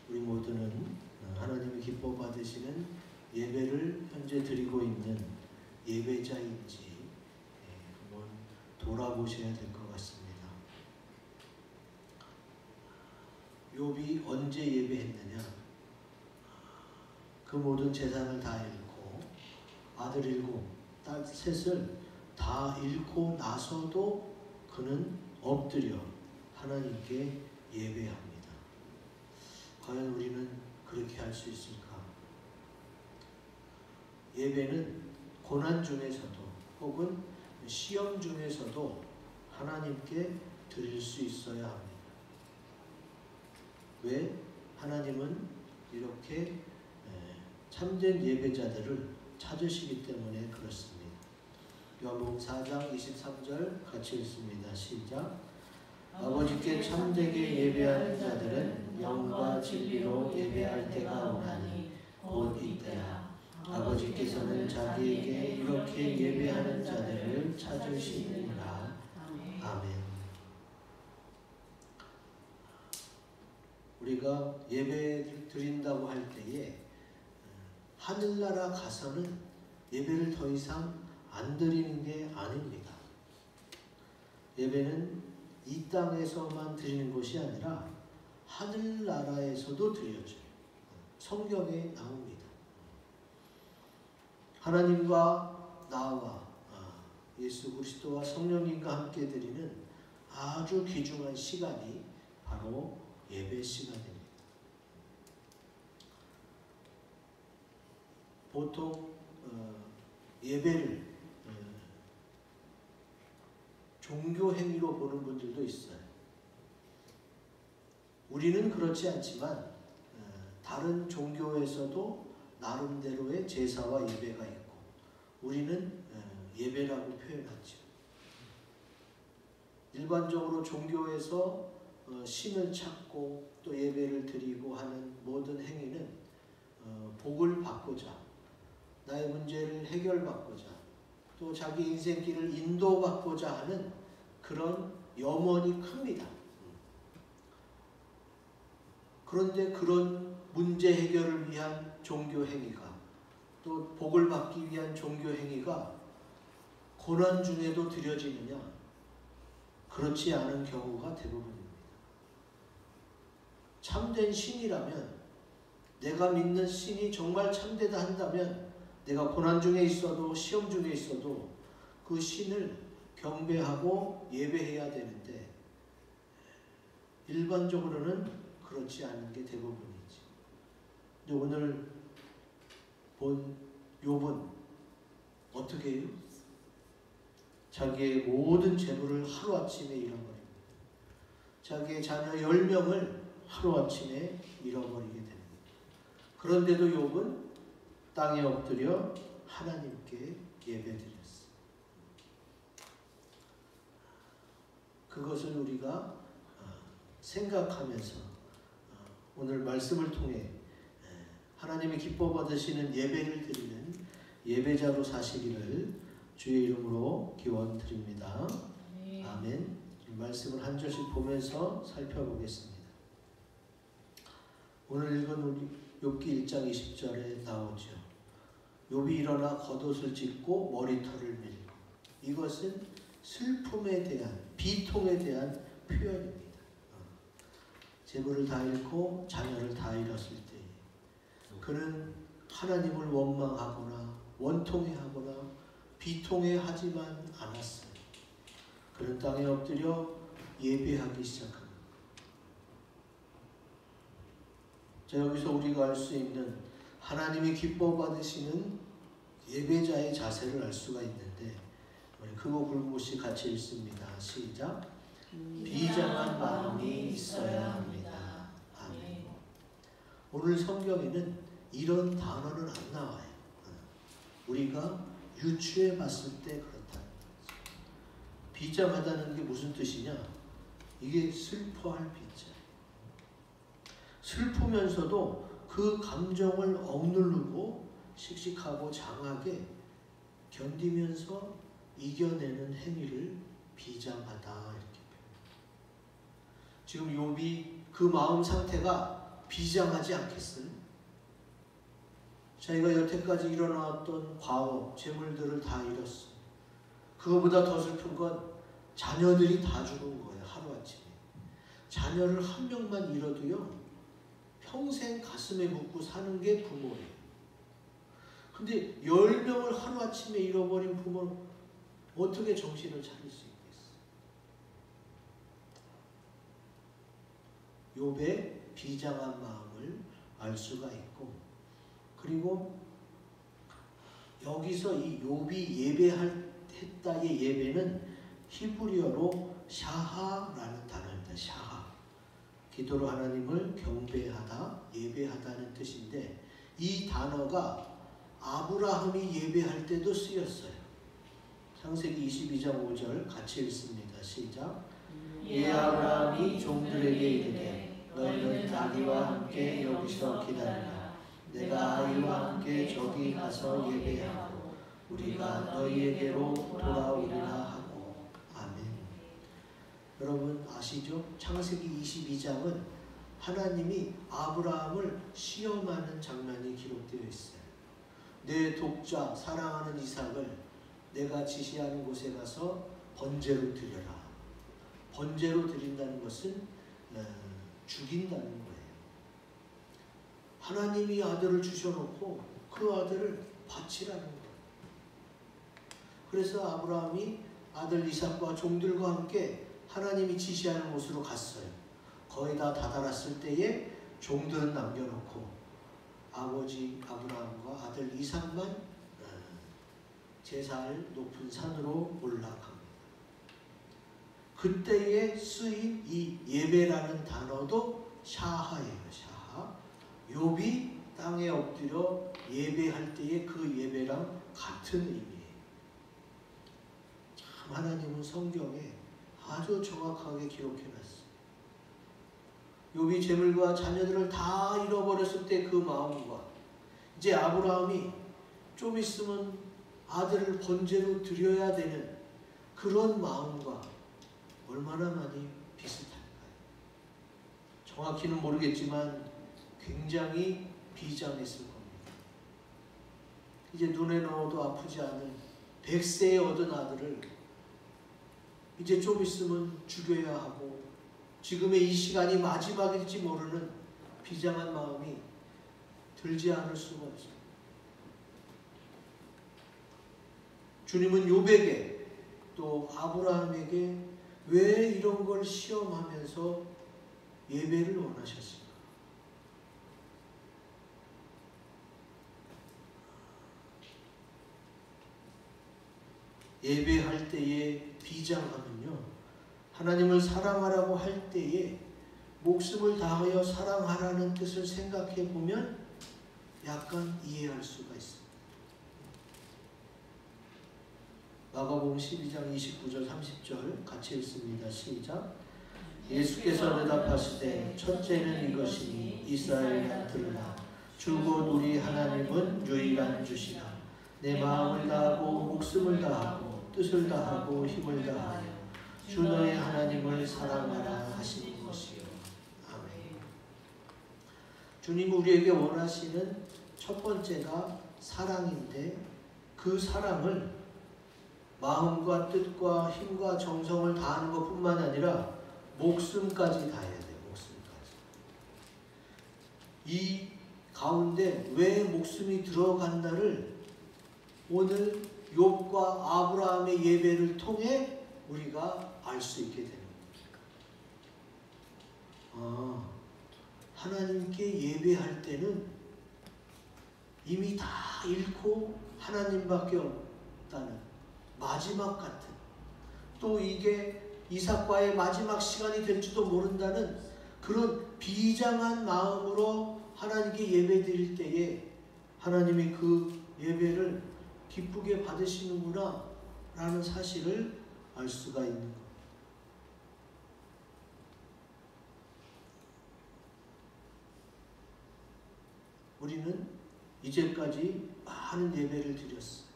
우리 모두는 하나님이 기뻐 받으시는 예배를 현재 드리고 있는 예배자인지 한번 돌아보셔야 될 것 같습니다. 욥이 언제 예배했느냐? 그 모든 재산을 다 잃고 아들 7, 딸 3을 다 잃고 나서도 그는 엎드려 하나님께 예배합니다. 과연 우리는 그렇게 할 수 있을까? 예배는 고난 중에서도 혹은 시험 중에서도 하나님께 드릴 수 있어야 합니다. 왜? 하나님은 이렇게 참된 예배자들을 찾으시기 때문에 그렇습니다. 요한복음 4장 23절 같이 읽습니다. 시작. 아버지께 참되게 예배하는 자들은 영과 진리로 예배할 때가 오나니 곧 이때라. 아버지께서는 자기에게 이렇게 예배하는 자들을 찾으시느니라. 아멘. 우리가 예배를 드린다고 할 때에 하늘나라 가서는 예배를 더 이상 안 드리는 게 아닙니다. 예배는 이 땅에서만 드리는 것이 아니라 하늘나라에서도 드려져요. 성경에 나옵니다. 하나님과 나와 예수 그리스도와 성령님과 함께 드리는 아주 귀중한 시간이 바로 예배 시간입니다. 보통 예배를 종교 행위로 보는 분들도 있어요. 우리는 그렇지 않지만 다른 종교에서도 나름대로의 제사와 예배가 있고 우리는 예배라고 표현하죠. 일반적으로 종교에서 신을 찾고 또 예배를 드리고 하는 모든 행위는 복을 받고자, 나의 문제를 해결받고자, 또 자기 인생길을 인도받고자 하는 그런 염원이 큽니다. 그런데 그런 문제 해결을 위한 종교 행위가, 또 복을 받기 위한 종교 행위가 고난 중에도 드려지느냐? 그렇지 않은 경우가 대부분입니다. 참된 신이라면, 내가 믿는 신이 정말 참되다 한다면 내가 고난 중에 있어도 시험 중에 있어도 그 신을 경배하고 예배해야 되는데 일반적으로는 그렇지 않은 게 대부분이지. 근데 오늘 본 욥은 어떻게 해요? 자기의 모든 재물을 하루아침에 잃어버립니다. 자기의 자녀 10명을 하루아침에 잃어버리게 됩니다. 그런데도 욥은 땅에 엎드려 하나님께 예배드렸어요. 그것을 우리가 생각하면서 오늘 말씀을 통해 하나님이 기뻐 받으시는 예배를 드리는 예배자로 사시기를 주의 이름으로 기원드립니다. 아멘. 말씀을 한 절씩 보면서 살펴보겠습니다. 오늘 읽은 우리 욥기 1장 20절에 나오죠. 욥이 일어나 겉옷을 찢고 머리털을 밀고. 이것은 슬픔에 대한, 비통에 대한 표현입니다. 재물을 다 잃고 자녀를 다 잃었을 때 그는 하나님을 원망하거나 원통해하거나 비통해하지만 않았어요. 그는 땅에 엎드려 예배하기 시작합니다. 자, 여기서 우리가 알 수 있는 하나님이 기뻐 받으시는 예배자의 자세를 알 수가 있는데 우리 크고 굵은 곳이 같이 읽습니다. 시작. 비장한 마음이 있어야 합니다. 아멘. 오늘 성경에는 이런 단어는 안 나와요. 우리가 유추해 봤을 때 그렇다는 거죠. 비장하다는 게 무슨 뜻이냐? 이게 슬퍼할 비자. 슬프면서도 그 감정을 억누르고 씩씩하고 장하게 견디면서 이겨내는 행위를 비장하다 이렇게 표현합니다. 지금 욥이 그 마음 상태가 비장하지 않겠어요? 자기가 여태까지 일어나왔던 과업, 재물들을 다 잃었어요. 그거보다 더 슬픈 건 자녀들이 다 죽은 거예요. 하루아침에. 자녀를 한 명만 잃어도요, 평생 가슴에 묻고 사는 게 부모예요. 근데 10명을 하루아침에 잃어버린 부모는 어떻게 정신을 차릴 수 있겠어요? 욥의 비장한 마음을 알 수가 있고, 그리고 여기서 이 욥이 예배했다의 예배는 히브리어로 샤하라는 단어입니다. 샤하. 기도로 하나님을 경배하다, 예배하다는 뜻인데, 이 단어가 아브라함이 예배할 때도 쓰였어요. 창세기 22장 5절 같이 읽습니다. 시작. 예 아브라함이 종들에게 이르되 너희는 아기와 함께 여기서 기다리라. 내가 아이와 함께 저기 가서 예배하고 우리가 너희에게로 돌아오리라 하고. 아멘. 여러분 아시죠? 창세기 22장은 하나님이 아브라함을 시험하는 장면이 기록되어 있어요. 내 독자 사랑하는 이삭을 내가 지시하는 곳에 가서 번제로 드려라. 번제로 드린다는 것은 죽인다는 거예요. 하나님이 아들을 주셔놓고 그 아들을 바치라는 거예요. 그래서 아브라함이 아들 이삭과 종들과 함께 하나님이 지시하는 곳으로 갔어요. 거의 다 다다랐을 때에 종들은 남겨놓고 아버지 아브라함과 아들 이삭만 제사할 높은 산으로 올라갑니다. 그때에 쓰인 이 예배라는 단어도 샤하예요. 샤하. 욥이 땅에 엎드려 예배할 때의 그 예배랑 같은 의미예요. 참 하나님은 성경에 아주 정확하게 기록해놨어요. 욥이 재물과 자녀들을 다 잃어버렸을 때 그 마음과 이제 아브라함이 좀 있으면 아들을 번제로 드려야 되는 그런 마음과 얼마나 많이 비슷할까요? 정확히는 모르겠지만 굉장히 비장했을 겁니다. 이제 눈에 넣어도 아프지 않은 100세에 얻은 아들을 이제 좀 있으면 죽여야 하고 지금의 이 시간이 마지막일지 모르는 비장한 마음이 들지 않을 수가 없습니다. 주님은 욥에게 또 아브라함에게 왜 이런 걸 시험하면서 예배를 원하셨을까? 예배할 때의 비장함은요, 하나님을 사랑하라고 할 때에 목숨을 다하여 사랑하라는 뜻을 생각해 보면 약간 이해할 수가 있습니다. 마가복음 12장 29절 30절 같이 읽습니다. 시작. 예수께서 대답하시되 첫째는 이것이니 이스라엘아 들으라. 주 곧 우리 하나님은 유일한 주시라. 내 마음을 다하고 목숨을 다하고 뜻을 다하고 힘을 다하여 주 너의 하나님을 사랑하라 하시는 것이요. 아멘. 주님 우리에게 원하시는 첫 번째가 사랑인데 그 사랑을 마음과 뜻과 힘과 정성을 다하는 것뿐만 아니라 목숨까지 다해야 돼요. 목숨까지. 이 가운데 왜 목숨이 들어간다를 오늘 욥과 아브라함의 예배를 통해 우리가 알 수 있게 됩니다. 하나님께 예배할 때는 이미 다 잃고 하나님밖에 없다는 마지막 같은, 또 이게 이삭과의 마지막 시간이 될지도 모른다는 그런 비장한 마음으로 하나님께 예배 드릴 때에 하나님이 그 예배를 기쁘게 받으시는구나 라는 사실을 알 수가 있는 것. 우리는 이제까지 많은 예배를 드렸어요.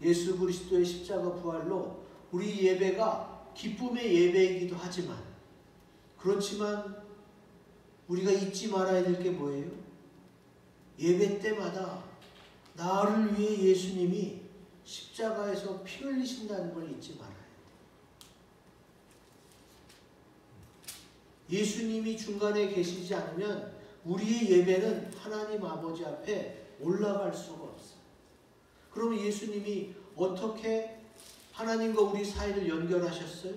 예수 그리스도의 십자가 부활로 우리 예배가 기쁨의 예배이기도 하지만, 그렇지만 우리가 잊지 말아야 될 게 뭐예요? 예배 때마다 나를 위해 예수님이 십자가에서 피 흘리신다는 걸 잊지 말아야 돼. 예수님이 중간에 계시지 않으면 우리의 예배는 하나님 아버지 앞에 올라갈 수가 없어요. 그러면 예수님이 어떻게 하나님과 우리 사이를 연결하셨어요?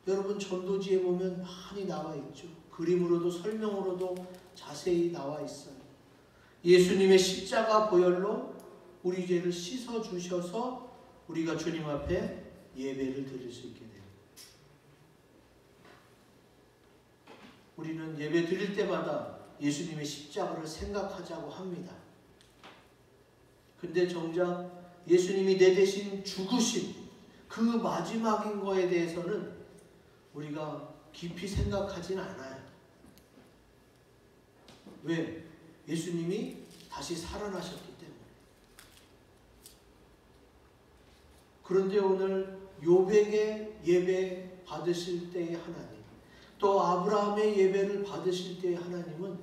여러분 전도지에 보면 많이 나와 있죠. 그림으로도 설명으로도 자세히 나와 있어요. 예수님의 십자가 보혈로 우리 죄를 씻어 주셔서 우리가 주님 앞에 예배를 드릴 수 있게 돼요. 우리는 예배 드릴 때마다 예수님의 십자가를 생각하자고 합니다. 근데 정작 예수님이 내 대신 죽으신 그 마지막인 거에 대해서는 우리가 깊이 생각하진 않아요. 왜? 예수님이 다시 살아나셨기 때문에. 그런데 오늘 욥에게 예배 받으실 때의 하나님, 또 아브라함의 예배를 받으실 때의 하나님은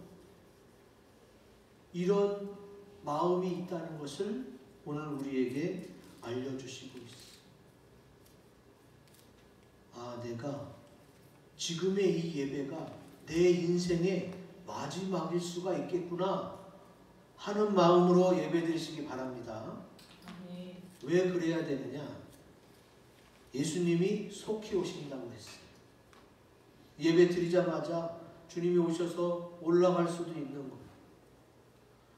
이런 마음이 있다는 것을 오늘 우리에게 알려주시고 있어요. 아, 내가 지금의 이 예배가 내 인생의 마지막일 수가 있겠구나 하는 마음으로 예배 드리시기 바랍니다. 왜 그래야 되느냐? 예수님이 속히 오신다고 했어요. 예배 드리자마자 주님이 오셔서 올라갈 수도 있는 거예요.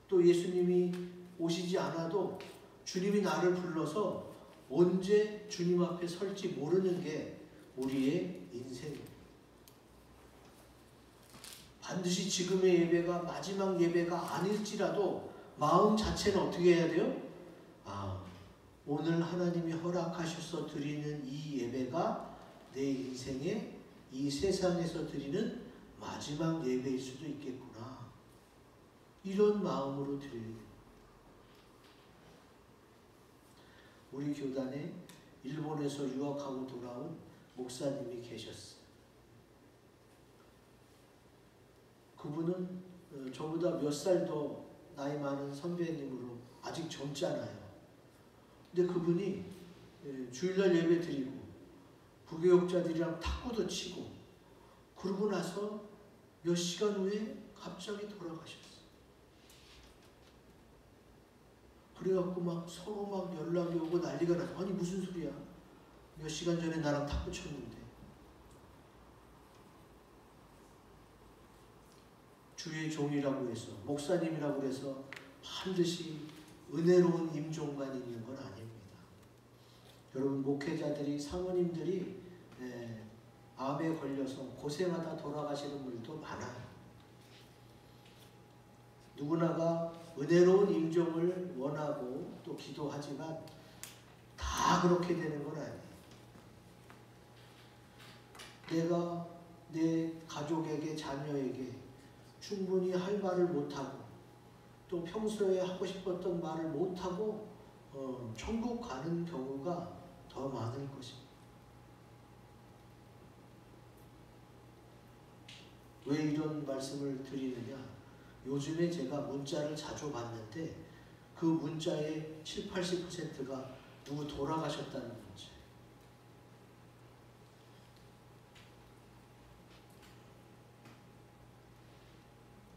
또 예수님이 오시지 않아도 주님이 나를 불러서 언제 주님 앞에 설지 모르는 게 우리의 인생입니다. 반드시 지금의 예배가 마지막 예배가 아닐지라도 마음 자체는 어떻게 해야 돼요? 아, 오늘 하나님이 허락하셔서 드리는 이 예배가 내 인생에 이 세상에서 드리는 마지막 예배일 수도 있겠구나. 이런 마음으로 드려요. 우리 교단에 일본에서 유학하고 돌아온 목사님이 계셨어요. 그분은 저보다 몇 살 더 나이 많은 선배님으로 아직 젊잖아요. 근데 그분이 주일날 예배 드리고 부교육자들이랑 탁구도 치고 그러고 나서 몇 시간 후에 갑자기 돌아가셨어요. 그래갖고 막 서로 막 연락이 오고 난리가 나서 아니 무슨 소리야. 몇 시간 전에 나랑 탁구 쳤는데. 주의 종이라고 해서 목사님이라고 해서 반드시 은혜로운 임종만 있는 건 아닙니다. 여러분 목회자들이 사모님들이 암에 걸려서 고생하다 돌아가시는 분들도 많아요. 누구나가 은혜로운 임종을 원하고 또 기도하지만 다 그렇게 되는 건 아니에요. 내가 내 가족에게 자녀에게 충분히 할 말을 못하고 또 평소에 하고 싶었던 말을 못하고 천국 가는 경우가 더 많을 것입니다. 왜 이런 말씀을 드리느냐? 요즘에 제가 문자를 자주 받는데 그 문자의 70, 80%가 누구 돌아가셨다는 문자예요.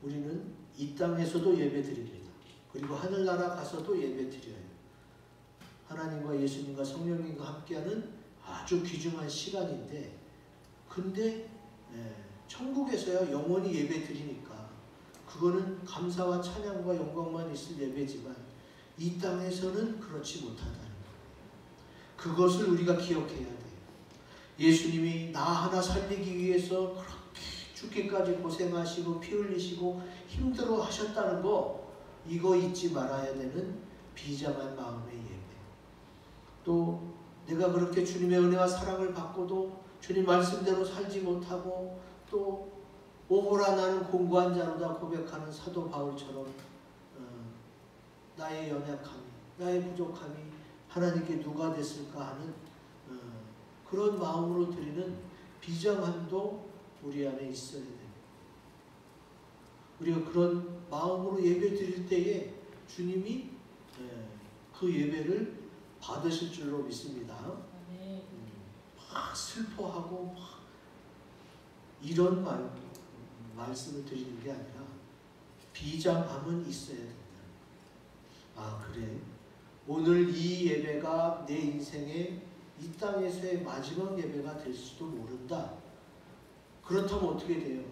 우리는 이 땅에서도 예배 드립니다. 그리고 하늘나라 가서도 예배 드려요. 하나님과 예수님과 성령님과 함께하는 아주 귀중한 시간인데 근데 천국에서야 영원히 예배 드리니까 그거는 감사와 찬양과 영광만 있을 예배지만 이 땅에서는 그렇지 못하다는 거예요. 그것을 우리가 기억해야 돼요. 예수님이 나 하나 살리기 위해서 그렇게 죽기까지 고생하시고 피 흘리시고 힘들어 하셨다는 거 이거 잊지 말아야 되는 비장한 마음의 예배. 또 내가 그렇게 주님의 은혜와 사랑을 받고도 주님 말씀대로 살지 못하고 또 오호라 나는 공고한 자로다 고백하는 사도 바울처럼 나의 연약함이 나의 부족함이 하나님께 누가 됐을까 하는 그런 마음으로 드리는 비장함도 우리 안에 있어야 됩니다. 우리가 그런 마음으로 예배 드릴 때에 주님이 그 예배를 받으실 줄로 믿습니다. 막 슬퍼하고 막 이런 말씀을 드리는 게 아니라 비장함은 있어야 된다. 아, 그래, 오늘 이 예배가 내 인생의 이 땅에서의 마지막 예배가 될 수도 모른다. 그렇다면 어떻게 돼요?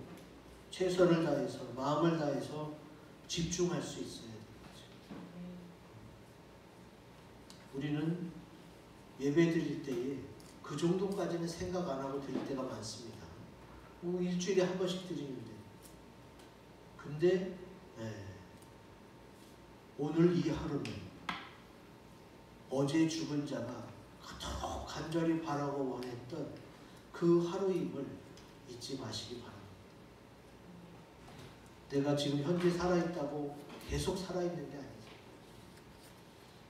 최선을 다해서, 마음을 다해서 집중할 수 있어야 되는 거죠. 우리는 예배 드릴 때에 그 정도까지는 생각 안 하고 드릴 때가 많습니다. 뭐 일주일에 한 번씩 드리는데. 근데 오늘 이 하루는 어제 죽은 자가 그토록 간절히 바라고 원했던 그 하루임을 잊지 마시기 바랍니다. 내가 지금 현재 살아있다고 계속 살아있는 게 아니죠.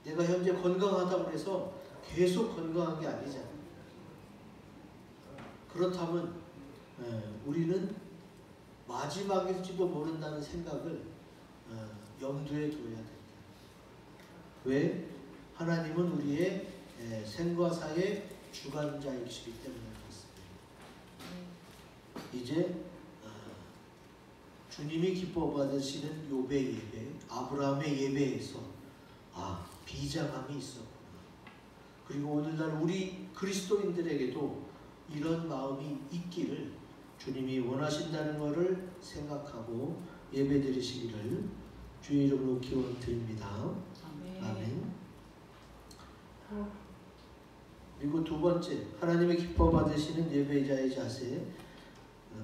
내가 현재 건강하다고 해서 계속 건강한 게 아니잖아요. 그렇다면 우리는 마지막일지도 모른다는 생각을 염두에 둬야 됩니다. 왜? 하나님은 우리의 생과 사의 주관자이시기 때문에 그렇습니다. 이제 주님이 기뻐 받으시는 욥의 예배, 아브라함의 예배에서 비장함이 있었구나. 그리고 오늘날 우리 그리스도인들에게도 이런 마음이 있기를 주님이 원하신다는 것을 생각하고 예배 드리시기를 주의 이름으로 기원 드립니다. 아멘. 그리고 두 번째, 하나님의 기뻐 받으시는 예배자의 자세.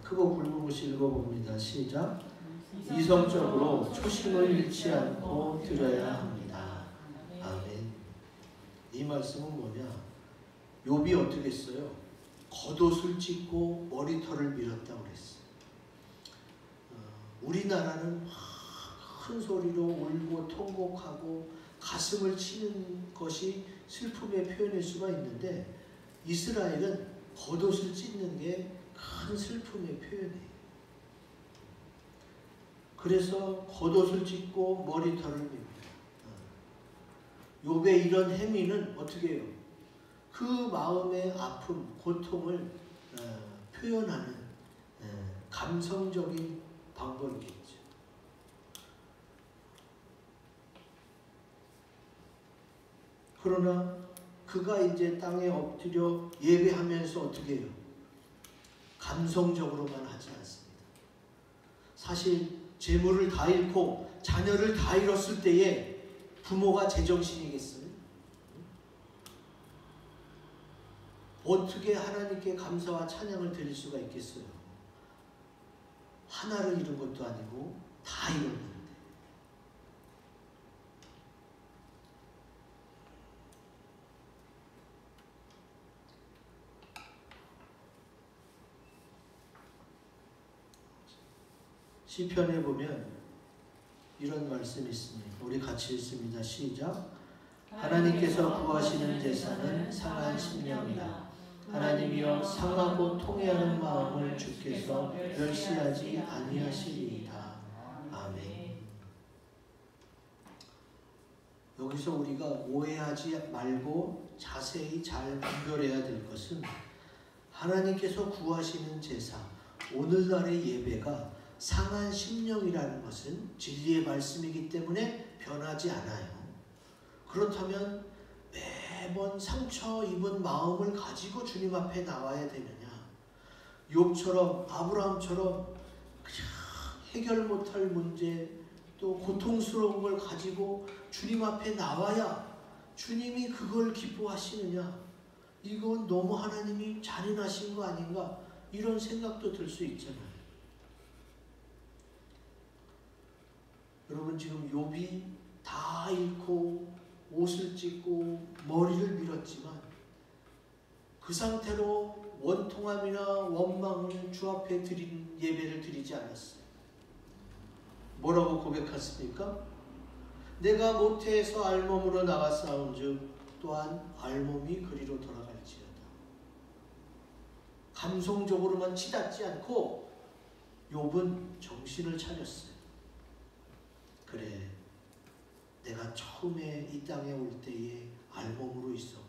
크고 굵은 것이 읽어봅니다. 시작. 이성적으로 초심을 잃지 않고 드려야 합니다. 아멘. 이 말씀은 뭐냐? 욥이 어떻게 했어요? 겉옷을 찢고 머리털을 밀었다고 그랬어요. 우리나라는 큰 소리로 울고 통곡하고 가슴을 치는 것이 슬픔의 표현일 수가 있는데, 이스라엘은 겉옷을 찢는 게 큰 슬픔의 표현이에요. 그래서 겉옷을 찢고 머리털을 밉니다. 욥의 이런 행위는 어떻게 해요? 그 마음의 아픔, 고통을 표현하는 감성적인 방법이겠죠. 그러나 그가 이제 땅에 엎드려 예배하면서 어떻게 해요? 감성적으로만 하지 않습니다. 사실 재물을 다 잃고 자녀를 다 잃었을 때에 부모가 제정신이겠어요? 어떻게 하나님께 감사와 찬양을 드릴 수가 있겠어요? 하나를 잃은 것도 아니고 다 잃었는데. 시편에 보면 이런 말씀이 있습니다. 우리 같이 읽습니다. 시작. 하나님께서 구하시는 제사는 상한 심령이라. 하나님이여 상하고 통회하는 마음을 주께서 멸시하지 아니하시리이다. 아멘. 여기서 우리가 오해하지 말고 자세히 잘 분별해야 될 것은, 하나님께서 구하시는 제사, 오늘날의 예배가 상한 심령이라는 것은 진리의 말씀이기 때문에 변하지 않아요. 그렇다면 매번 상처 입은 마음을 가지고 주님 앞에 나와야 되느냐? 욥처럼, 아브라함처럼 그냥 해결 못할 문제, 또 고통스러운 걸 가지고 주님 앞에 나와야 주님이 그걸 기뻐하시느냐? 이건 너무 하나님이 잔인하신 거 아닌가? 이런 생각도 들 수 있잖아요. 여러분, 지금 욥이 다 잃고 옷을 찢고 머리를 밀었지만 그 상태로 원통함이나 원망을 주 앞에 드린 예배를 드리지 않았어요. 뭐라고 고백했습니까? 내가 모태에서 알몸으로 나갔사온즉 또한 알몸이 그리로 돌아갈지어다. 감성적으로만 치닫지 않고 욥은 정신을 차렸어요. 그래, 내가 처음에 이 땅에 올 때에 알몸으로 있었고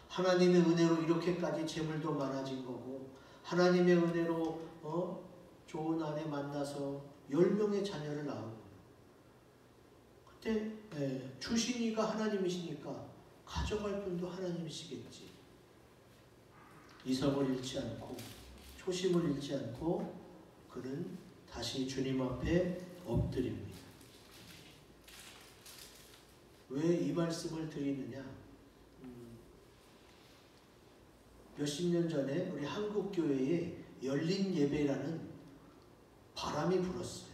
하나님의 은혜로 이렇게까지 재물도 많아진 거고 하나님의 은혜로 좋은 아내 만나서 10명의 자녀를 낳고 그때 주신이가 하나님이시니까 가져갈 분도 하나님이시겠지. 이성을 잃지 않고 초심을 잃지 않고 그는 다시 주님 앞에 엎드립니다. 왜 이 말씀을 드리느냐? 몇십 년 전에 우리 한국교회에 열린 예배라는 바람이 불었어요.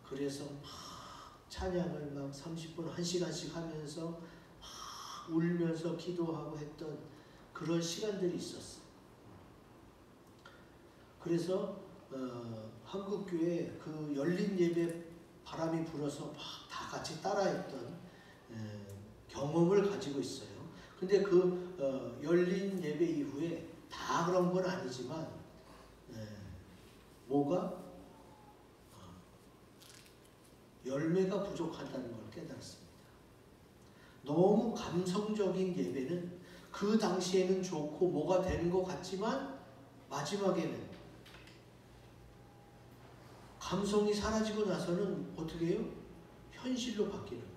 그래서 막 찬양을 막 30분, 1시간씩 하면서 막 울면서 기도하고 했던 그런 시간들이 있었어요. 그래서 한국교회 그 열린 예배 바람이 불어서 막 다 같이 따라했던 경험을 가지고 있어요. 근데 그 열린 예배 이후에 다 그런 건 아니지만 뭐가 열매가 부족하다는 걸 깨달았습니다. 너무 감성적인 예배는 그 당시에는 좋고 뭐가 되는 것 같지만 마지막에는 감성이 사라지고 나서는 어떻게 해요? 현실로 바뀌는 거예요.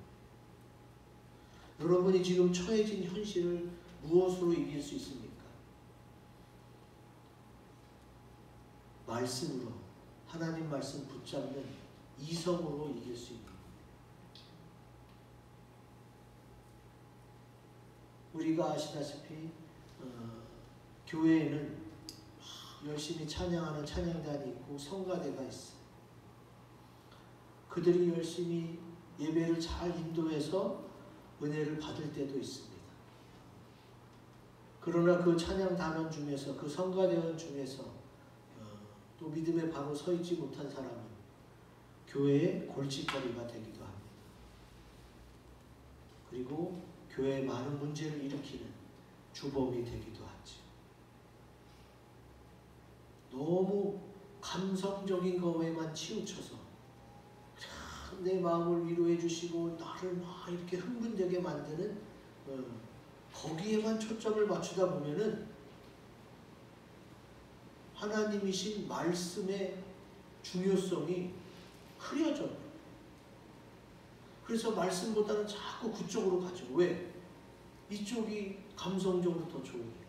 여러분이 지금 처해진 현실을 무엇으로 이길 수 있습니까? 말씀으로, 하나님 말씀 붙잡는 이성으로 이길 수 있는 거예요. 우리가 아시다시피 교회에는 열심히 찬양하는 찬양단이 있고 성가대가 있어요. 그들이 열심히 예배를 잘 인도해서 은혜를 받을 때도 있습니다. 그러나 그 찬양 단원 중에서 그 성가대원 중에서 또 믿음에 바로 서 있지 못한 사람은 교회의 골칫거리가 되기도 합니다. 그리고 교회에 많은 문제를 일으키는 주범이 되기도 하죠. 너무 감성적인 것에만 치우쳐서 내 마음을 위로해 주시고 나를 막 이렇게 흥분되게 만드는 거기에만 초점을 맞추다 보면은 하나님이신 말씀의 중요성이 흐려져요. 그래서 말씀보다는 자꾸 그쪽으로 가죠. 왜? 이쪽이 감성적으로 더 좋으니까.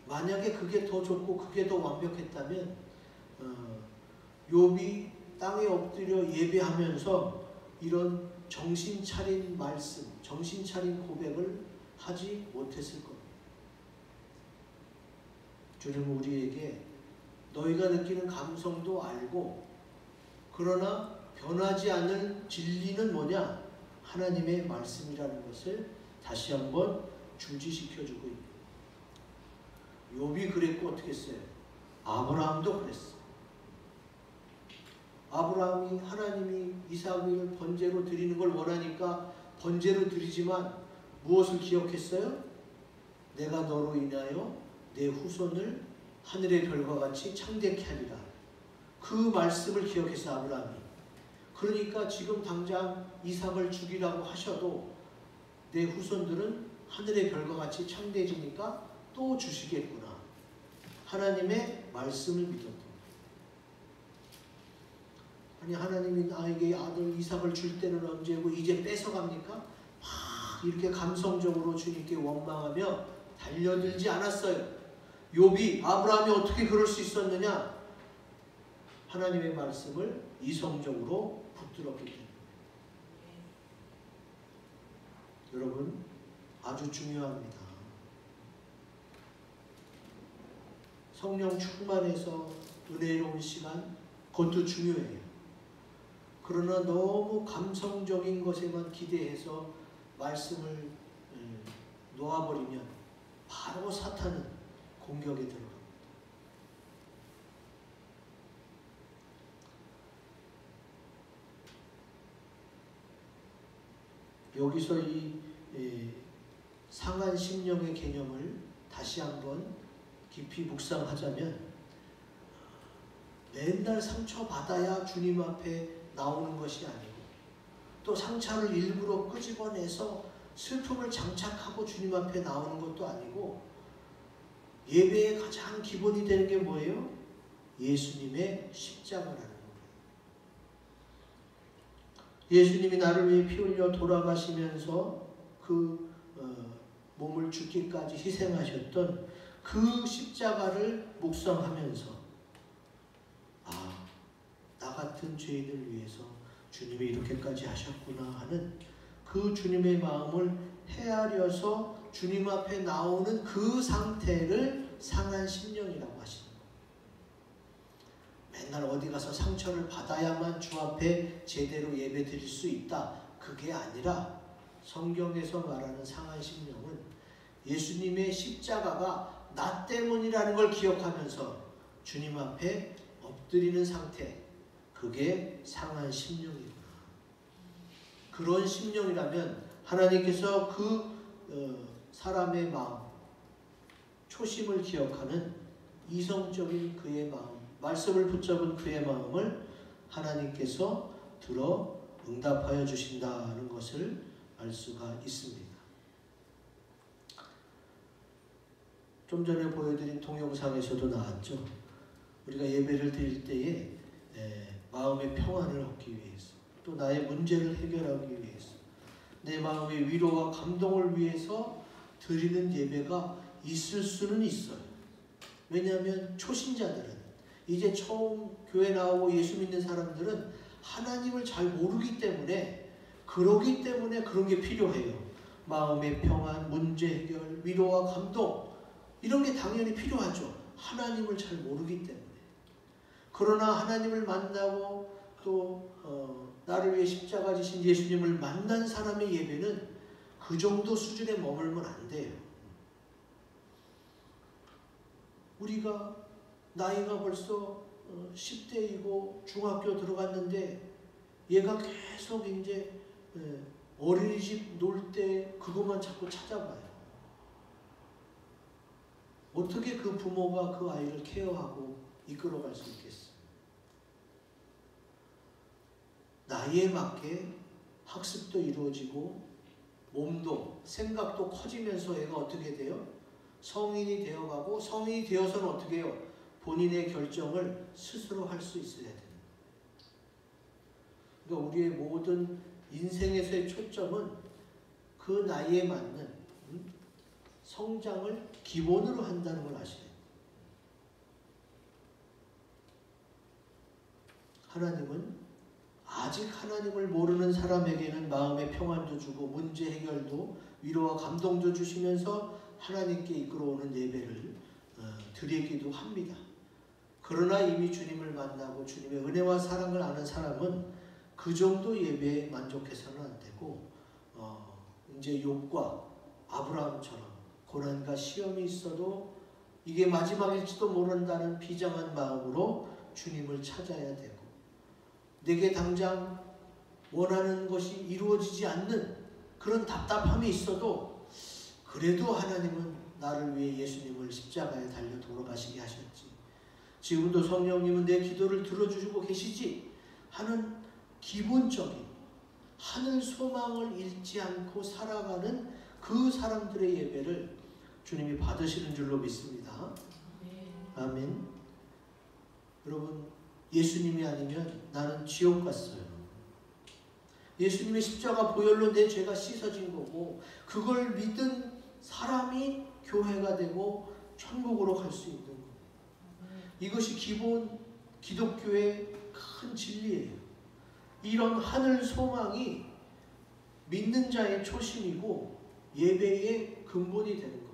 만약에 그게 더 좋고 그게 더 완벽했다면 욥이 땅에 엎드려 예배하면서 이런 정신 차린 말씀, 정신 차린 고백을 하지 못했을 겁니다. 주님은 우리에게 너희가 느끼는 감성도 알고 그러나 변하지 않을 진리는 뭐냐? 하나님의 말씀이라는 것을 다시 한번 주지시켜주고 있는 거예요. 욥이 그랬고 어떻게 했어요? 아브라함도 그랬어. 아브라함이 하나님이 이삭을 번제로 드리는 걸 원하니까 번제로 드리지만 무엇을 기억했어요? 내가 너로 인하여 내 후손을 하늘의 별과 같이 창대케 하리라. 그 말씀을 기억했어 아브라함이. 그러니까 지금 당장 이삭을 죽이라고 하셔도 내 후손들은 하늘의 별과 같이 창대해지니까 또 주시겠구나. 하나님의 말씀을 믿었다. 아니 하나님이 나에게 아들 이삭을 줄 때는 언제고 이제 뺏어갑니까? 막 이렇게 감성적으로 주님께 원망하며 달려들지 않았어요. 욥이 아브라함이 어떻게 그럴 수 있었느냐? 하나님의 말씀을 이성적으로 붙들었기 때문에. 여러분 아주 중요합니다. 성령 충만해서 은혜로운 시간 그것도 중요해요. 그러나 너무 감성적인 것에만 기대해서 말씀을 놓아버리면 바로 사탄은 공격에 들어갑니다. 여기서 이 상한 심령의 개념을 다시 한번 깊이 묵상하자면 맨날 상처받아야 주님 앞에 나오는 것이 아니고 또 상처를 일부러 끄집어내서 슬픔을 장착하고 주님 앞에 나오는 것도 아니고 예배의 가장 기본이 되는 게 뭐예요? 예수님의 십자가라는 거예요. 예수님이 나를 위해 피 흘려 돌아가시면서 그 몸을 죽기까지 희생하셨던 그 십자가를 묵상하면서 나 같은 죄인을 위해서 주님이 이렇게까지 하셨구나 하는 그 주님의 마음을 헤아려서 주님 앞에 나오는 그 상태를 상한 심령이라고 하시는 거예요. 맨날 어디 가서 상처를 받아야만 주 앞에 제대로 예배 드릴 수 있다. 그게 아니라 성경에서 말하는 상한 심령은 예수님의 십자가가 나 때문이라는 걸 기억하면서 주님 앞에 엎드리는 상태, 그게 상한 심령이구나. 그런 심령이라면 하나님께서 그 사람의 마음, 초심을 기억하는 이성적인 그의 마음, 말씀을 붙잡은 그의 마음을 하나님께서 들어 응답하여 주신다는 것을 알 수가 있습니다. 좀 전에 보여드린 동영상에서도 나왔죠. 우리가 예배를 드릴 때에 마음의 평안을 얻기 위해서, 또 나의 문제를 해결하기 위해서, 내 마음의 위로와 감동을 위해서 드리는 예배가 있을 수는 있어요. 왜냐하면 초신자들은, 이제 처음 교회 나오고 예수 믿는 사람들은 하나님을 잘 모르기 때문에, 그러기 때문에 그런 게 필요해요. 마음의 평안, 문제 해결, 위로와 감동, 이런 게 당연히 필요하죠. 하나님을 잘 모르기 때문에. 그러나 하나님을 만나고 또 나를 위해 십자가 지신 예수님을 만난 사람의 예배는 그 정도 수준에 머물면 안 돼요. 우리가 나이가 벌써 10대이고 중학교 들어갔는데 얘가 계속 이제 어린이집 놀 때 그것만 자꾸 찾아봐요. 어떻게 그 부모가 그 아이를 케어하고 이끌어갈 수 있겠어요? 나이에 맞게 학습도 이루어지고 몸도 생각도 커지면서 얘가 어떻게 돼요? 성인이 되어가고, 성인이 되어서는 어떻게 해요? 본인의 결정을 스스로 할 수 있어야 돼요. 그러니까 우리의 모든 인생에서의 초점은 그 나이에 맞는 성장을 기본으로 한다는 걸 아셔야 돼요. 하나님은 아직 하나님을 모르는 사람에게는 마음의 평안도 주고 문제 해결도 위로와 감동도 주시면서 하나님께 이끌어오는 예배를 드리기도 합니다. 그러나 이미 주님을 만나고 주님의 은혜와 사랑을 아는 사람은 그 정도 예배에 만족해서는 안 되고 이제 욥과 아브라함처럼 고난과 시험이 있어도 이게 마지막일지도 모른다는 비장한 마음으로 주님을 찾아야 되고, 내게 당장 원하는 것이 이루어지지 않는 그런 답답함이 있어도 그래도 하나님은 나를 위해 예수님을 십자가에 달려 돌아가시게 하셨지, 지금도 성령님은 내 기도를 들어주시고 계시지 하는 기본적인 하늘 소망을 잃지 않고 살아가는 그 사람들의 예배를 주님이 받으시는 줄로 믿습니다. 아멘. 여러분, 예수님이 아니면 나는 지옥 갔어요. 예수님의 십자가 보혈로 내 죄가 씻어진 거고, 그걸 믿은 사람이 교회가 되고 천국으로 갈 수 있는 거예요. 이것이 기본 기독교의 큰 진리예요. 이런 하늘 소망이 믿는 자의 초심이고 예배의 근본이 되는 겁니다.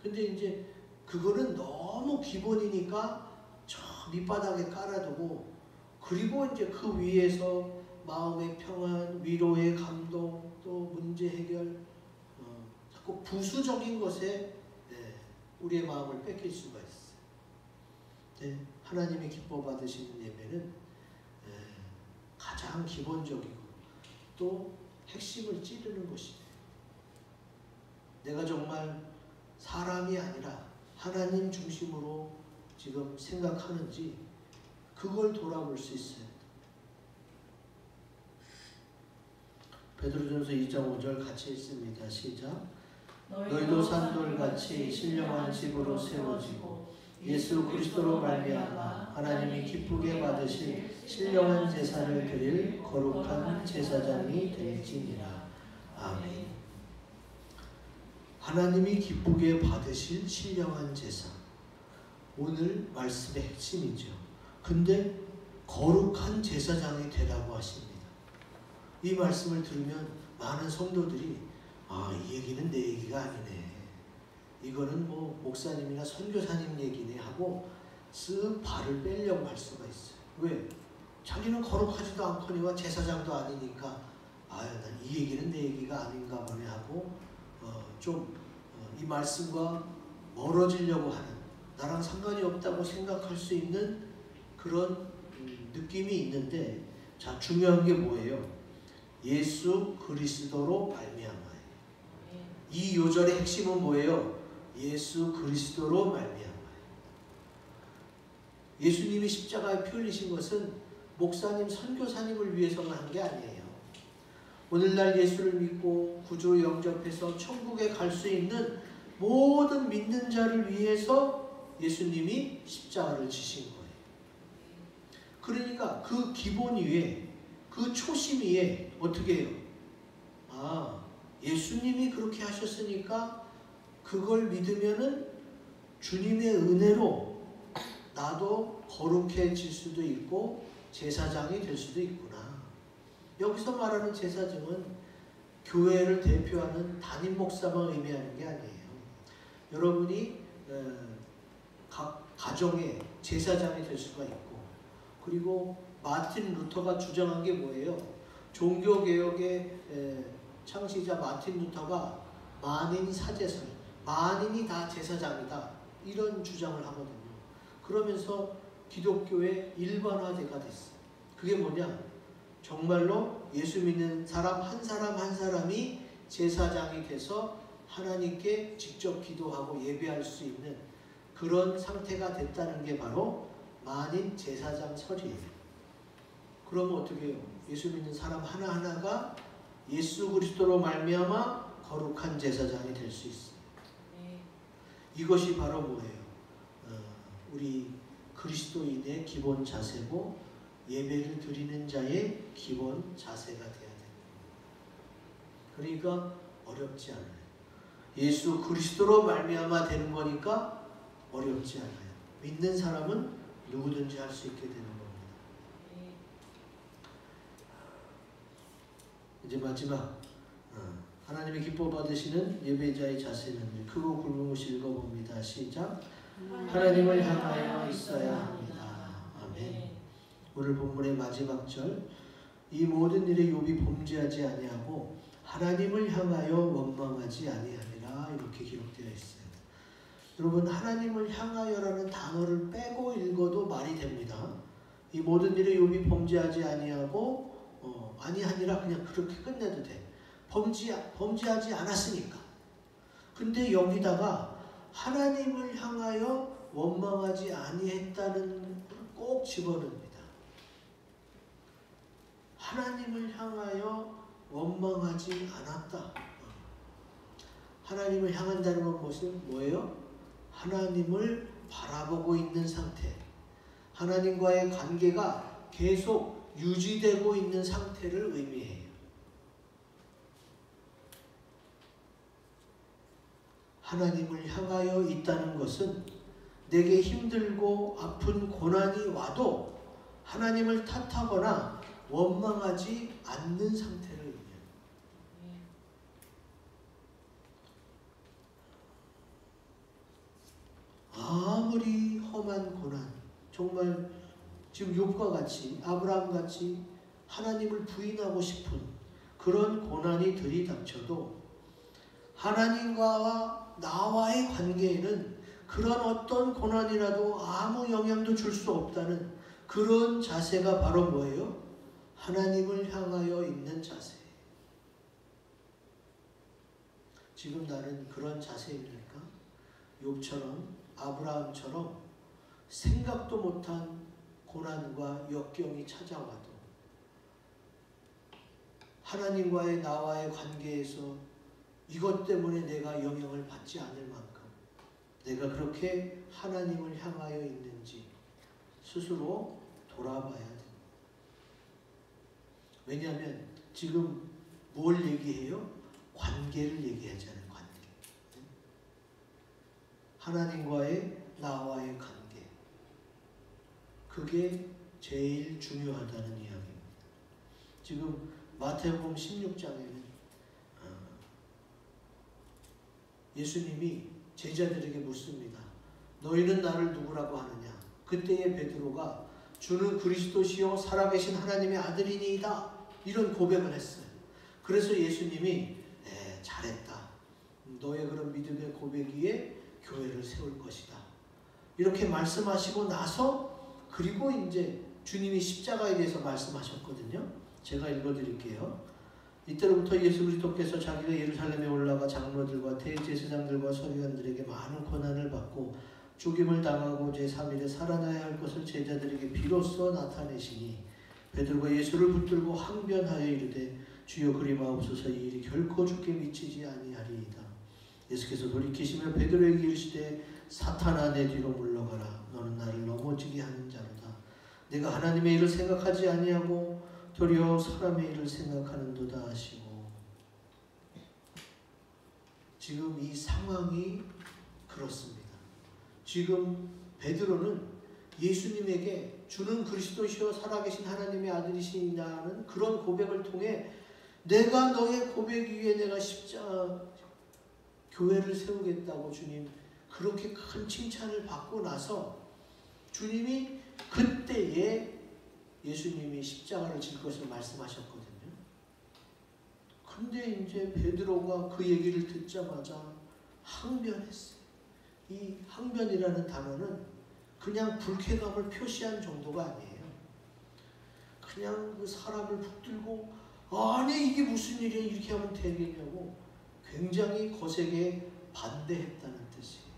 근데 이제 그거는 너무 기본이니까 저 밑바닥에 깔아두고, 그리고 이제 그 위에서 마음의 평안, 위로의 감동, 또 문제 해결, 자꾸 부수적인 것에 우리의 마음을 뺏길 수가 있어요. 하나님이 기뻐 받으시는 예배는 가장 기본적이고 또 핵심을 찌르는 것이에요. 내가 정말 사람이 아니라 하나님 중심으로 지금 생각하는지, 그걸 돌아볼 수 있어요. 베드로전서 2장 5절 같이 읽습니다. 시작. 너희도 산돌같이 신령한 집으로 세워지고 예수 그리스도로 말미암아 하나님이 기쁘게 받으실 신령한 제사를 드릴 거룩한 제사장이 될지니라. 아멘. 하나님이 기쁘게 받으실 신령한 제사. 오늘 말씀의 핵심이죠. 근데 거룩한 제사장이 되라고 하십니다. 이 말씀을 들으면 많은 성도들이 이 얘기는 내 얘기가 아니네. 이거는 뭐 목사님이나 선교사님 얘기네 하고 쓱 발을 빼려고 할 수가 있어요. 왜? 자기는 거룩하지도 않거니와 제사장도 아니니까 난 이 얘기는 내 얘기가 아닌가 보네 하고 이 말씀과 멀어지려고 하는, 나랑 상관이 없다고 생각할 수 있는 그런 느낌이 있는데, 자, 중요한 게 뭐예요? 예수 그리스도로 말미암아요. 이 요절의 핵심은 뭐예요? 예수 그리스도로 말미암아요. 예수님이 십자가에 피 흘리신 것은 목사님, 선교사님을 위해서만 한 게 아니에요. 오늘날 예수를 믿고 구주 영접해서 천국에 갈 수 있는 모든 믿는 자를 위해서 예수님이 십자가를 지신 거예요. 그러니까 그 기본 위에, 그 초심 위에 어떻게 해요? 예수님이 그렇게 하셨으니까 그걸 믿으면은 주님의 은혜로 나도 거룩해질 수도 있고 제사장이 될 수도 있구나. 여기서 말하는 제사장은 교회를 대표하는 담임 목사만 의미하는 게 아니에요. 여러분이 각 가정의 제사장이 될 수가 있고, 그리고 마틴 루터가 주장한 게 뭐예요? 종교개혁의 창시자 마틴 루터가 만인 사제설, 만인이 다 제사장이다, 이런 주장을 하거든요. 그러면서 기독교의 일반화가 됐어요. 그게 뭐냐? 정말로 예수 믿는 사람 한 사람이 제사장이 돼서 하나님께 직접 기도하고 예배할 수 있는 그런 상태가 됐다는 게 바로 만인 제사장 설이에요. 그러면 어떻게 해요? 예수 믿는 사람 하나하나가 예수 그리스도로 말미암아 거룩한 제사장이 될 수 있어요. 이것이 바로 뭐예요? 우리 그리스도인의 기본 자세고 예배를 드리는 자의 기본 자세가 돼야 됩니다. 그러니까 어렵지 않아요. 예수 그리스도로 말미암아 되는 거니까 어렵지 않아요. 믿는 사람은 누구든지 할 수 있게 되는 겁니다. 이제 마지막, 하나님의 기뻐 받으시는 예배자의 자세는 크고 굵은 것이 읽어봅니다. 시작. 하나님을 향하여 있어야 합니다. 아멘. 오늘 본문의 마지막 절, 이 모든 일에 욥이 범죄하지 아니하고 하나님을 향하여 원망하지 아니하니라, 이렇게 기록되어 있어요. 여러분, 하나님을 향하여라는 단어를 빼고 읽어도 말이 됩니다. 이 모든 일에 욥이 범죄하지 아니하고 아니하니라, 그냥 그렇게 끝내도 돼. 범죄하지 않았으니까. 근데 여기다가 하나님을 향하여 원망하지 아니했다는 걸 꼭 집어넣습니다. 하나님을 향하여 원망하지 않았다. 하나님을 향한다는 건 뭐예요? 하나님을 바라보고 있는 상태. 하나님과의 관계가 계속 유지되고 있는 상태를 의미해요. 하나님을 향하여 있다는 것은 내게 힘들고 아픈 고난이 와도 하나님을 탓하거나 원망하지 않는 상태를 의미해요. 아무리 험한 고난, 정말 지금 욥과 같이, 아브라함 같이 하나님을 부인하고 싶은 그런 고난이 들이닥쳐도 하나님과 나와의 관계에는 그런 어떤 고난이라도 아무 영향도 줄 수 없다는 그런 자세가 바로 뭐예요? 하나님을 향하여 있는 자세. 지금 나는 그런 자세입니까? 욥처럼, 아브라함처럼 생각도 못한 고난과 역경이 찾아와도 하나님과의 나와의 관계에서 이것 때문에 내가 영향을 받지 않을 만큼 내가 그렇게 하나님을 향하여 있는지 스스로 돌아봐야 됩니다. 왜냐하면 지금 뭘 얘기해요? 관계를 얘기하잖아요. 관계. 하나님과의 나와의 관계. 그게 제일 중요하다는 이야기입니다. 지금 마태복음 16장에는 예수님이 제자들에게 묻습니다. 너희는 나를 누구라고 하느냐? 그때에 베드로가 주는 그리스도시요 살아계신 하나님의 아들이니이다. 이런 고백을 했어요. 그래서 예수님이 잘했다. 너의 그런 믿음의 고백 위에 교회를 세울 것이다. 이렇게 말씀하시고 나서 그리고 이제 주님이 십자가에 대해서 말씀하셨거든요. 제가 읽어드릴게요. 이때로부터 예수 그리스도께서 자기가 예루살렘에 올라가 장로들과 대제사장들과 서기관들에게 많은 고난을 받고 죽임을 당하고 제3일에 살아나야 할 것을 제자들에게 비로소 나타내시니 베드로가 예수를 붙들고 항변하여 이르되 주여 그리 마옵소서 이 일이 결코 주께 미치지 아니하리이다. 예수께서 돌이키시며 베드로에게 이르시되 사탄아 내 뒤로 물러가라. 너는 나를 넘어지게 하는 자로다. 내가 하나님의 일을 생각하지 아니하고 도리어 사람의 일을 생각하는도다 하시고. 지금 이 상황이 그렇습니다. 지금 베드로는 예수님에게 주는 그리스도시요 살아계신 하나님의 아들이시냐는 그런 고백을 통해 내가 너의 고백 위에 내가 십자가 교회를 세우겠다고 주님 그렇게 큰 칭찬을 받고 나서 주님이 그때에 예수님이 십자가를 질 것을 말씀하셨거든요. 근데 이제 베드로가 그 얘기를 듣자마자 항변했어요. 이 항변이라는 단어는 그냥 불쾌감을 표시한 정도가 아니에요. 그냥 그 사람을 붙들고 아니 이게 무슨 일이야 이렇게 하면 되겠냐고 굉장히 거세게 반대했다는 뜻이에요.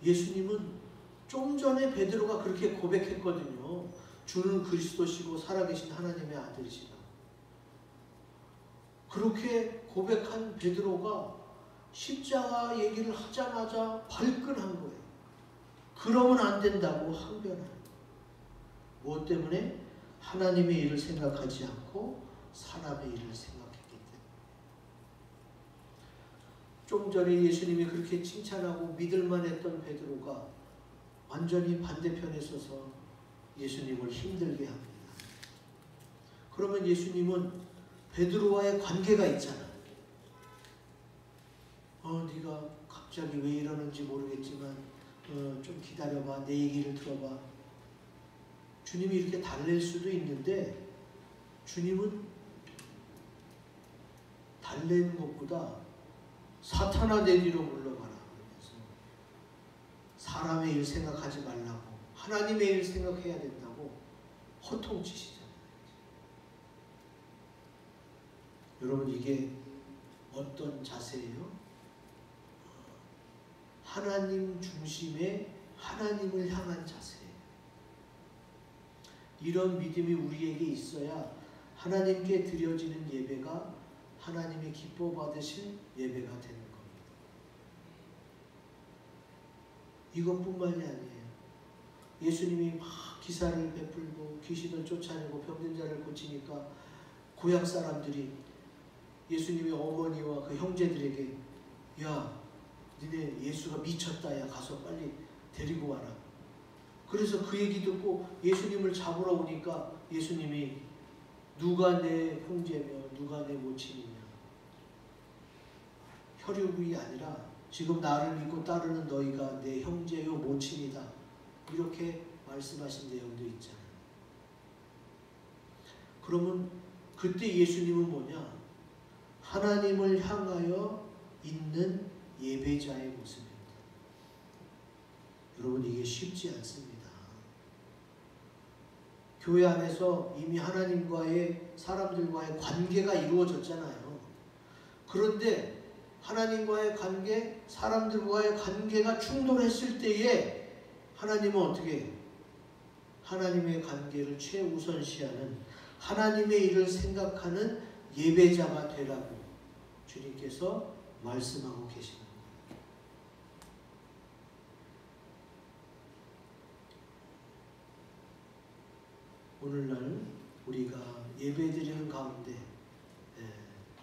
예수님은 좀 전에 베드로가 그렇게 고백했거든요. 주는 그리스도시고 살아계신 하나님의 아들이시다. 그렇게 고백한 베드로가 십자가 얘기를 하자마자 발끈한 거예요. 그러면 안 된다고 항변하는 거예요. 무엇 때문에? 하나님의 일을 생각하지 않고 사람의 일을 생각했기 때문에. 좀 전에 예수님이 그렇게 칭찬하고 믿을만 했던 베드로가 완전히 반대편에 서서 예수님을 힘들게 합니다. 그러면 예수님은 베드로와의 관계가 있잖아. 네가 갑자기 왜 이러는지 모르겠지만 좀 기다려봐. 내 얘기를 들어봐. 주님이 이렇게 달랠 수도 있는데 주님은 달래는 것보다 사탄아 내 뒤로 물러가라. 그래서 사람의 일 생각하지 말라고 하나님의 일 생각해야 된다고 호통치시잖아요. 여러분 이게 어떤 자세예요? 하나님 중심의 하나님을 향한 자세예요. 이런 믿음이 우리에게 있어야 하나님께 드려지는 예배가 하나님이 기뻐 받으실 예배가 되는 겁니다. 이것뿐만이 아니에요. 예수님이 막 기사를 베풀고 귀신을 쫓아내고 병든 자를 고치니까 고향 사람들이 예수님의 어머니와 그 형제들에게 야 니네 예수가 미쳤다. 야 가서 빨리 데리고 와라. 그래서 그 얘기 듣고 예수님을 잡으러 오니까 예수님이 누가 내 형제며 누가 내 모친이냐. 혈육이 아니라 지금 나를 믿고 따르는 너희가 내 형제요 모친이다. 이렇게 말씀하신 내용도 있잖아요. 그러면 그때 예수님은 뭐냐? 하나님을 향하여 있는 예배자의 모습입니다. 여러분 이게 쉽지 않습니다. 교회 안에서 이미 하나님과의 사람들과의 관계가 이루어졌잖아요. 그런데 하나님과의 관계, 사람들과의 관계가 충돌했을 때에 하나님은 어떻게 하나님의 관계를 최우선시하는 하나님의 일을 생각하는 예배자가 되라고 주님께서 말씀하고 계시는 거예요. 오늘날 우리가 예배드리는 가운데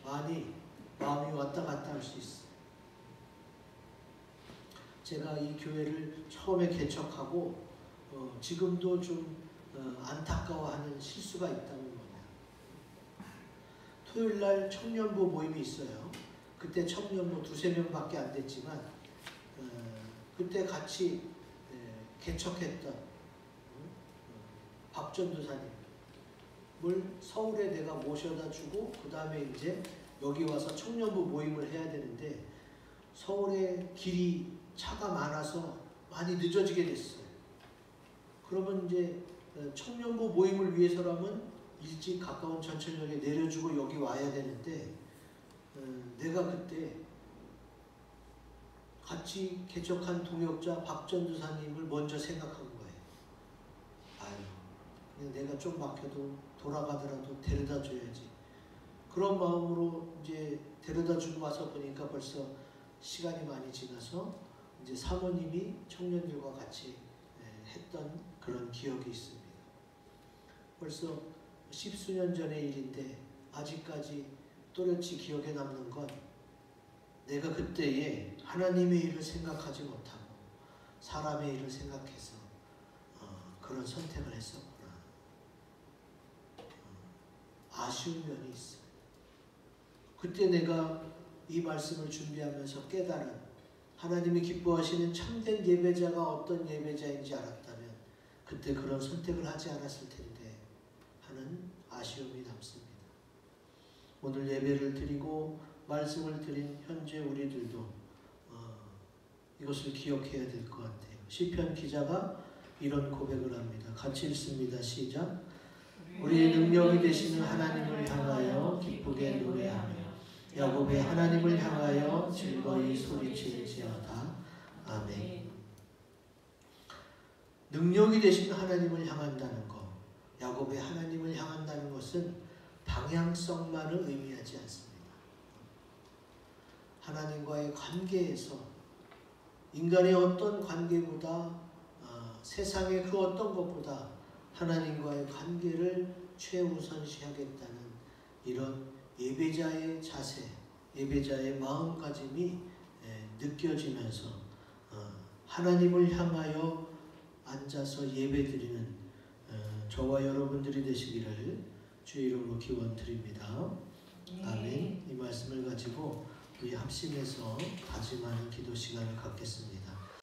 많이 마음이 왔다 갔다 할 수 있어요. 제가 이 교회를 처음에 개척하고 지금도 좀 안타까워하는 실수가 있다면 뭐냐. 토요일날 청년부 모임이 있어요. 그때 청년부 2~3명밖에 안 됐지만 그때 같이 개척했던 박 전도사님을 서울에 내가 모셔다 주고 그 다음에 이제 여기 와서 청년부 모임을 해야 되는데 서울에 길이 차가 많아서 많이 늦어지게 됐어요. 그러면 이제 청년부 모임을 위해서라면 일찍 가까운 전철역에 내려주고 여기 와야 되는데 내가 그때 같이 개척한 동역자 박 전도사님을 먼저 생각한 거예요. 아유, 그냥 내가 좀 막혀도 돌아가더라도 데려다 줘야지. 그런 마음으로 이제 데려다 주고 와서 보니까 벌써 시간이 많이 지나서 이제 사모님이 청년들과 같이 했던 그런 기억이 있습니다. 벌써 10수년 전의 일인데 아직까지 또렷이 기억에 남는 건 내가 그때에 하나님의 일을 생각하지 못하고 사람의 일을 생각해서 그런 선택을 했었구나. 아쉬운 면이 있어요. 그때 내가 이 말씀을 준비하면서 깨달은 하나님이 기뻐하시는 참된 예배자가 어떤 예배자인지 알았다면 그때 그런 선택을 하지 않았을 텐데 하는 아쉬움이 남습니다. 오늘 예배를 드리고 말씀을 드린 현재 우리들도 이것을 기억해야 될 것 같아요. 시편 기자가 이런 고백을 합니다. 같이 읽습니다. 시작. 우리의 능력이 되시는 하나님을 향하여 기쁘게 노래하며 야곱의 하나님을 향하여 즐거이 소리칠지어다. 아멘. 능력이 되신 하나님을 향한다는 것, 야곱의 하나님을 향한다는 것은 방향성만을 의미하지 않습니다. 하나님과의 관계에서 인간의 어떤 관계보다 세상의 그 어떤 것보다 하나님과의 관계를 최우선시하겠다는 이런 예배자의 자세, 예배자의 마음가짐이 느껴지면서 하나님을 향하여 앉아서 예배드리는 저와 여러분들이 되시기를 주의 이름으로 기원드립니다. 아멘. 이 말씀을 가지고 우리 합심해서 다짐하는 기도 시간을 갖겠습니다.